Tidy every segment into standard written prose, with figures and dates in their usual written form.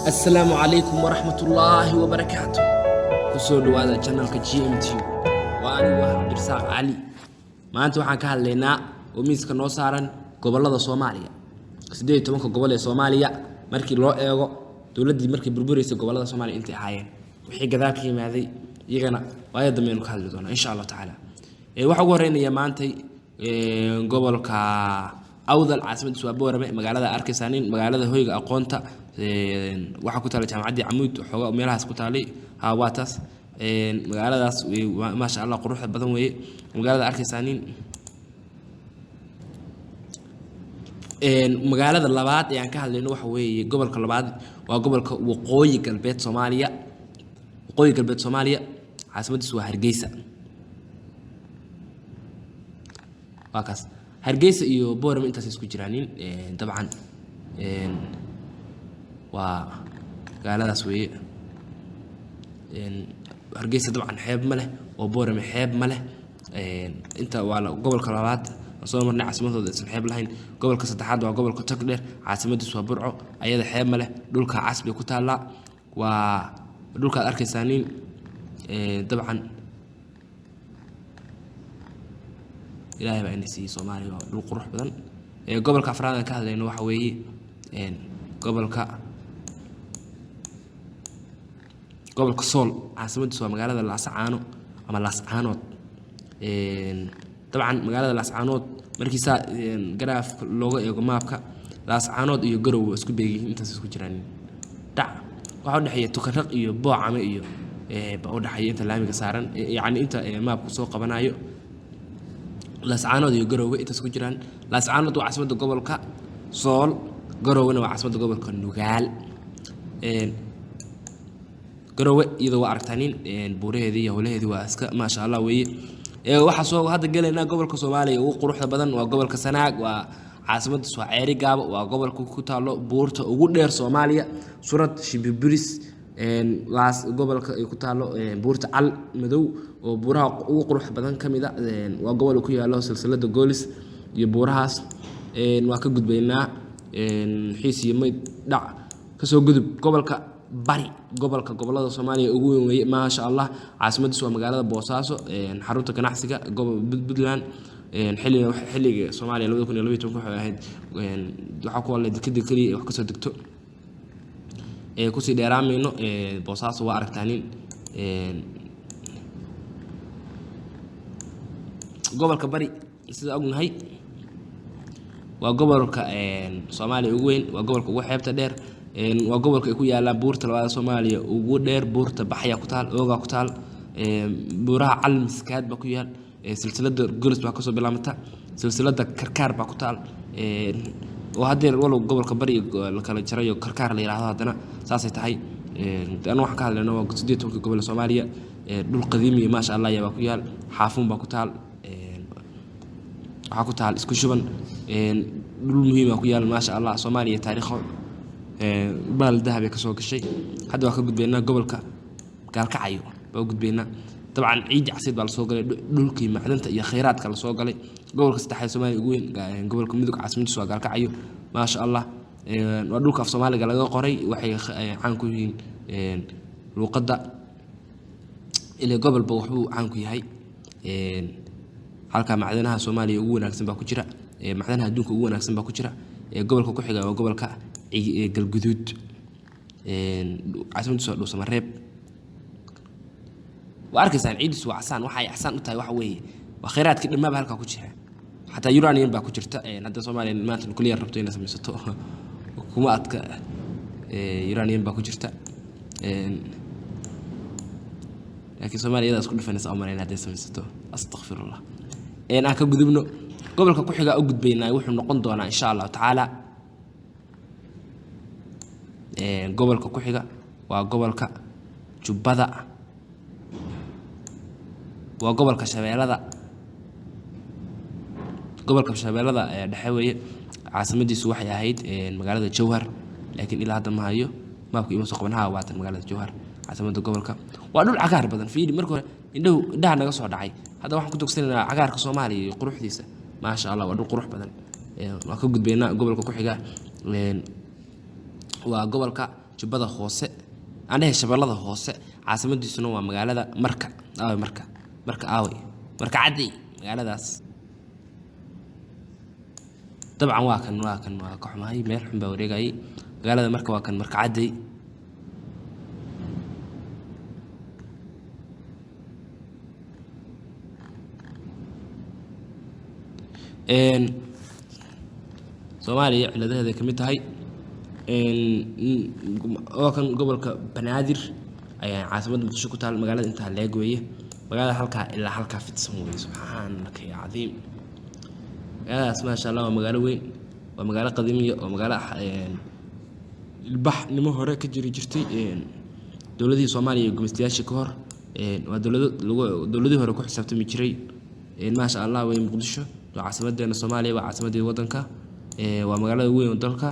السلام عليكم ورحمة الله وبركاته. كسود هذا channel GMT وأنا عبد الرزاق علي. ما أنتوا حكى لنا وميز كانوا صارن قبل هذا صوماليا. سديت تمك قبل الصوماليا مركي لو دولتي مركي بربوريس قبل هذا صوماليا أنت حيان وحي كذاك هذه يجنا وأيضا من كهذا إن شاء الله تعالى. وحورينا يا مانتي قبل كأوضل عاصمة سوابورة مقالة أركسانين مقالة هوية أقونتا waxaa ku taala jaamacadii Camuud xogaa meelahaas ku taalay hawaataas magaaladaas ma sha Allah quruxda badan weeye magaalada arkaysaaniin magaalada labaad ee aan ka hadlayno waxa weeye gobolka labaad waa gobolka waqooyi galbeed Soomaaliya caasimadiisu waa Hargeysa waa kaas Hargeysa iyo Boorama intaas isku jiraanin dabcan وقال هذا سوي هرجيسة طبعا حيب مله وبورم حيب مله انت وعلى قبل كلابات صار مرنا عاصمته اسم حيب لهين قبل كستحاد وقبل كتقدر عاصمته سوا برعو ايضا حيب مله دولك عصبي كتالا ودولك الاركسانين طبعا إلهي بقى نسي صومالي ودول قروح بدن قبل كافرانا كهذا لانه وحوي قبل كسول عاصمة سوا مقالة الأسعانو أما الأسعانوت طبعا مقالة الأسعانوت مركزة جراف لغة يجمعك الأسعانوت يجرو اسكو بيجي أنت اسكو جراني دع وعود حياة تكرق يبوع عمي بعود حياة أنت لامي كسارن يعني أنت ما بسوق بنايو الأسعانوت يجرو أنت اسكو جران الأسعانوت وعاصمة قبل كسول قرونا وعاصمة قبل كنوغال قروة إذا وعرفتانين بوره هذه ولا هذه واسكا ما شاء الله وي وحصوا هذا قال لنا قبل كصومالي وقروح بدن وقبل كسناق وعاصمة سوعيري قاب وقبل كوتالو بورت وقول دير صوماليا صورة شبيبريس لاس قبل كوتالو بورت على مدو وبورها وقروح بدن كميدا وقبل كيالو سلسلة جولس يبورهاس وكجد بيننا حيث يمي دع كسو قدب قبل Soomaaliya ugu weyn ma sha Allah caasimadiisu waa magaalada Boosaaso xarunta ganacsiga gobol Puntland xilliga Soomaaliya 2012 waxay ahayd waxa ku walaad kadib kaliya wax ka soo degto ku sii dheeraamayno Boosaaso waa aragtaanin gobolka bari sida ognahay waa gobolka Soomaaliya ugu weyn waa gobolka ugu xeebta dheer وقبل كيكون يلا بورت لواء الصومالية وودير بورت بحياة كتال أوجا كتال بورها علم سكاد بكويان سلسلة جلس بكوسو بلامتا سلسلة كركار بكتال وهذير ولو قبل كبري لكان شريو كركار اللي راح هذانا ساسي تحي أنا واحد قال لأنه قصديته قبل الصومالية دول قديمي ما شاء الله يا بكويان حافون بكتال حكتال إسكوشبن دول مهمة كويان ما شاء الله الصومالية تاريخه بال ذهبي كسوق الشيء هذا واحد قد بيننا قبل قال كعيو بوجد بيننا طبعا عيد عسيد بالسوق دولكي معدنت يا خيرات كلا سوق لي قبل كستحي سومالي يقول قبل كمدك عاصمة سوق قال كعيو ما شاء الله ودولك في سومالي قال قري وحي عنكو الوقت اللي قبل بوحبو عنكو هاي halka macdanaha Soomaaliya ugu wanaagsan baa ku jira macdanaha adduunka ugu wanaagsan baa ku jira gobolka ku xiga waa gobolka galguduud caasimadiisu waa Dhuusamareeb waa arkaysaan ciidisu waa casaan waxa ay casaan u tahay waxa weeye waa kheyraadka dhammaaba halka ku jira xataa uranium baa ku jirta hadda Soomaaliya maanta nuclear rabto inay samaysato kuma adka uranium baa ku jirta laakiin Soomaaliya isku dhifanaysa amarayna hadday samaysato astaghfirullah aan ka gudubno gobolka ku xiga u gudbaynaa wuxuu noqon doonaa insha Allah taala gobolka ku xiga waa gobolka Jubbada waa gobolka Shabeellada dhexe weeye caasimadiisu waxay ahayd magaalada Jowhar laakiin ilaa hadda ma hayo maabka ima soo qabanaha waa magaalada Jowhar caasimada gobolka waa dhul cagaar badan fiiri markii hore indhaha naga soo dhacay hadda waxaan ku tugsanaynaa cagaarka Soomaaliya iyo quruxdiisa ma sha Allah waa dhul qurux badan waa ka gudbaynaa gobolka ku xiga waa gobolka jubbada hoose aan dhahay shabeellada hoose caasimadiisuna waa magaalada marka marka cadday magaaladaas dabcan waa kan waa ka xumahay meel xun baa wareegayay magaalada marka waa kan marka cadday Soomaaliya ciladaheeda kamid tahay oo kan gobolka Banaadir ayaa caasimada Muqdisho ku taal magaalada inta leeg weeye magaalada halka ilaa halka fidsan weeye subxaanaka ya cadiim magaaladaas ma sha Allah waa magaalo weyn waa magaalo qadiimiya oo magaalo ilbaxnimo hore ka jiri jirtay dawladii Soomaaliya iyo gumeystayaashii ka hor waa dawladii hore ku xisaabtami jiray ma sha Allah way Muqdisho caasimadeena Soomaaliya waa caasimadii wadanka waa magaalada weyn dalka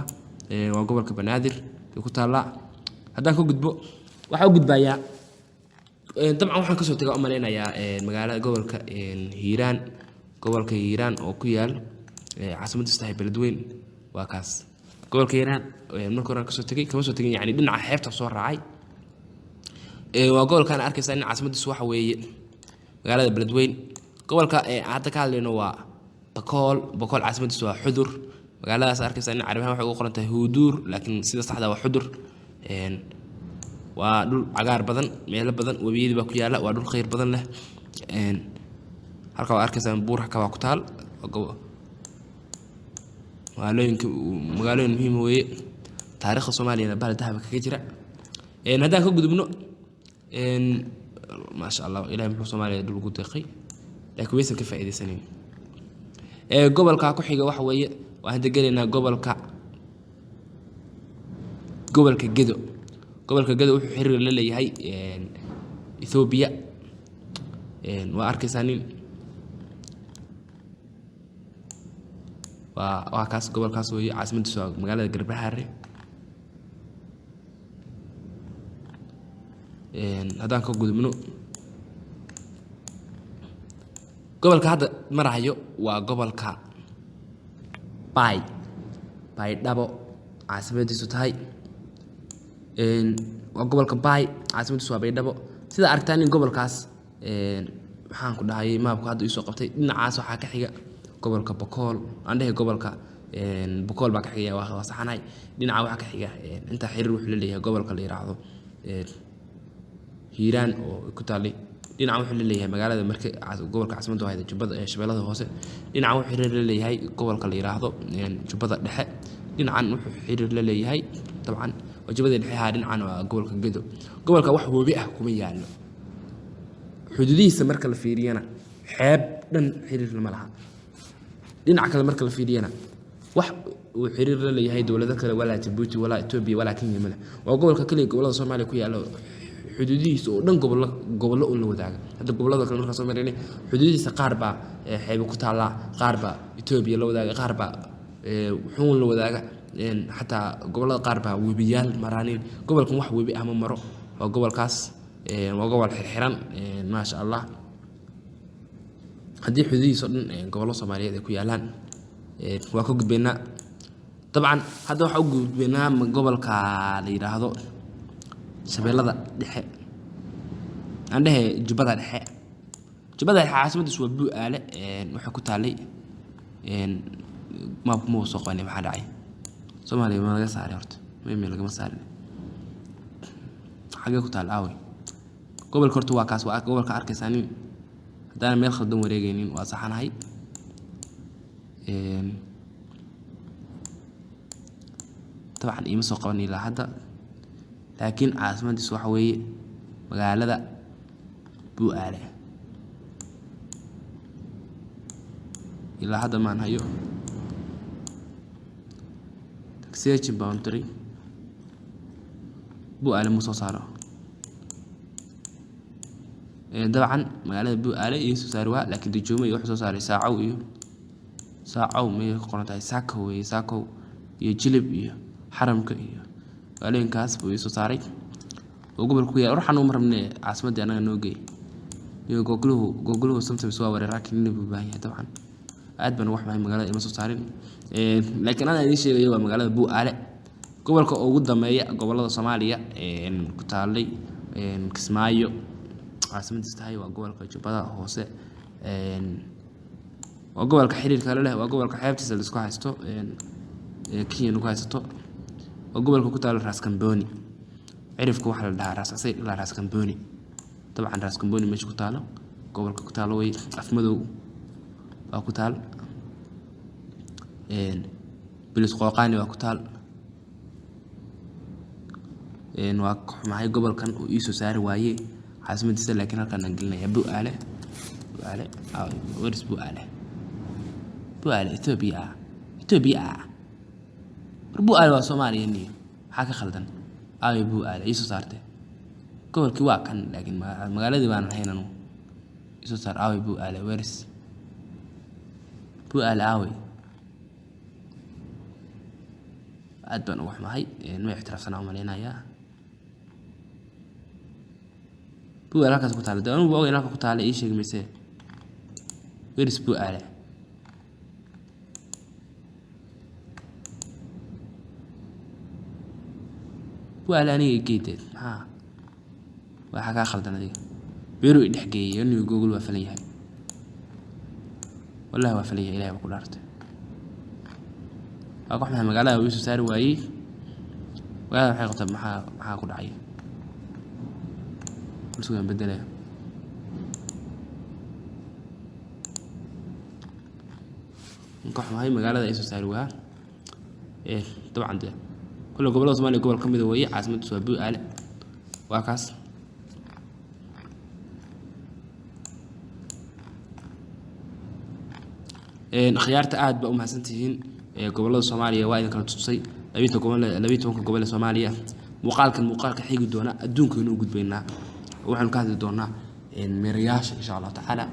waa gobolka Banaadir ku taala haddaan ka gudbo waxa u gudbaya dabcan waxaan ka soo tagay u maleynayaa magaalada gobolka Hiiraan oo ku yaal caasimadiisa tahay Beledweyne waa kaas gobolka Hiiraan markii hore ka soo tagay kama soo tagay yani dhinaca xeebta soo raacay waa gobolkan arkaysa in caasimadiisa waxa weeye magaalada Beledweyne gobolka hadda ka hadlayno waa Bakool caasimadiisa waa Xudur magaaladaas arkaysa in Carabiyan waxay ugu qoran tahay Hudur laakiin sida saxda waa Xudur waa dhul cagaar badan meelo badan wabiyada baa ku yaala waa dhul khayr badan leh halka waa arkaysa buur ka waa ku taal magaalooyin muhiim weeye taariikhda Soomaaliya baa dahab kaga jira haddaan ka gudubno ma sha Allah Ilaahay muxuu Soomaaliya dhul ugu deeqay laakiin waysan ka faa'iideysanin gobolka ku xiga waxa weeye waxaan degeynaa gobolka Gedo wuxuu xiriir la leeyahay Ethiopia waa arkaysan waa kaas gobolkaas weeye caasimadiisa magaalada Garbaharre haddaan ka gudubno gobolka hadda marahayo waa gobolka Baydhabo caasimadiisu tahay waa gobolka caasimadiisu waa Baydhabo sida aragtaan in gobolkaas waxaan ku dhahay maabku hadda isoo qabtay dhinacaas waxa ka xiga gobolka Bakool aan dhahay gobolka Bakool baa ka xiga waa saxanahay dhinaca waxa ka xiga inta xiriir wuxuu leeyahay gobolka la yiraahdo Hiiraan oo ku taalay dhinaca wuxuu leeyahay magaalada markay gobolka caasimada waa Jubbada Shabeellada Hoose dhinaca wuxuu xiriir la leeyahay gobolka la yiraahdo Jubbada Dhexe dhinacan wuxuu xiriir la leeyahay dabcan Jubbada Dhexe dhinacan waa gobolka Gedo gobolka wax webi ah kuma yaalo xuduudihiisa marka la fiiriyana xeeb dhan xiriir lama laha dhinaca kale marka la fiiriyana wax uu xiriir la leeyahay dawlado kale wala Djibouti wala Ethiopia wala Kenya male waa gobolka kale gobolada Soomaaliya ku yaalo xuduudihiisa oo dhan gobollo la wadaaga hadda gobolada kale marka soo mareynay xuduudihiisa qaar baa xeeb ku taala qaar baa Ethiopia la wadaaga qaar baa wuxuu la wadaaga xataa gobolada qaar baa webiyaal maraanin gobolkan wax webi ah ma maro waa gobolkaas waa gobol xiran ma sha Allah haddii xuduudihiisa oo dhan gobollo Soomaaliyeed ay ku yaalaan waa ka gudbeynaa dabcan hadda waxa u gudbeynaa gobolka la yiraahdo Shabeellada Dhexe aan dhahay Jubbada Dhexe caasimadiisu waa Bu'aale waxa ku taalay maabku ma soo qabanay waxa dhacay Soomaaliya ma laga saaray horta meel laga saaray xagee ku taal aaway gobolka horta waa kaas waa gobolka arkaysan hadana meel khaldan wareegaynin waa saxanahay طبعا إيما سو قبني إلى هذا لكن عاصمة السوحوية مقالة بوآلة إلى هذا ما نهيو تكسيرش باونتري بوآلة مصوصارة طبعا مقالة بوآلة يسو ساروا لكن دجومة يوحسو ساري ساعو مية قرنتها ساكو يجلب حرمك قالين كاس بيسو ساري وقبل كويا روح أنا عمر من عاصمة أنا نوجي جوجله سمت بسوا ورا لكن نبي طبعا قاعد بنروح معي مقالة يمسو سارين لكن أنا ليش يوا مقالة بوآلة gobolka ugu dambeeya gobolada Soomaaliya ku taalay Kismaayo caasimadiisa tahay waa gobolka Jubbada Hoose waa gobolka xiriirka la leh waa gobolka xeebtiisa la isku haysto Kenya ku haysto waa gobolka ku taal Ras Kamboni cirifka waxa la dhahaa Ras Casay ilaa Ras Kamboni طبعا Ras Kamboni meesha ku taalo gobolka ku taalo way afmadow waa ku taal bilis qooqaani waa ku taal waa maxay gobolkan uu isu saari waayay caasimadiisa laakiin halkan aan gelinaya Bu'aale waris Bu'aale Ethiopia Bu'aale waa Soomaaliya niyo waxa ka khaldan Bu'aale isu saartay gobolkii waa kan laakiin magaaladii baan lahayn isu saar Bu'aale waris Bu'aale aad baan wax mahay ma ixtiraafsanaa umaleynaya Bu'aale halkaas ku taal daan uu halka ku taal ii sheeg mise waris Bu'aale aniga geedeed waxa ka khaldan adiga beeru i dhaxgeeyay inuu Google waa falan yahay wallahi waa falan yahay Ilaahay ku dhaartay waa wax magaalada uu isu saari waayay waa waxay qabtay maxaa ku dhacay sugan bedelay maxay magaalada isu saari waa طبعا ده كل gobolada Soomaaliya gobol kamid ah way caasimadiisu waa Bu'aale waa kaas khiyaarta aad ba u mahadsantihiin gobolada Soomaaliya waa idin kala tusay 12 gobol ee Soomaaliya muuqaalka xigi doona adduunka inuu gudbaynaa waxaan ka hadli doonaa meerayaasha insha Allah taala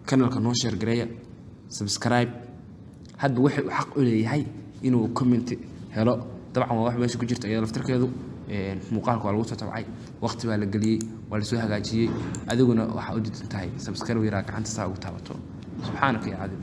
kanalka noo share gareeya subscribe hadba wixii uu xaq u leeyahay inuu comment helo طبعا waa wax meesha ku jirta iyada laftirkeedu muuqaalka waa lagu soo tabcay waqti baa la galiyay waa la soo hagaajiyay adiguna waxa u diidan tahay subscribe yara gacanta saa ugu taabato subhanaka ya adim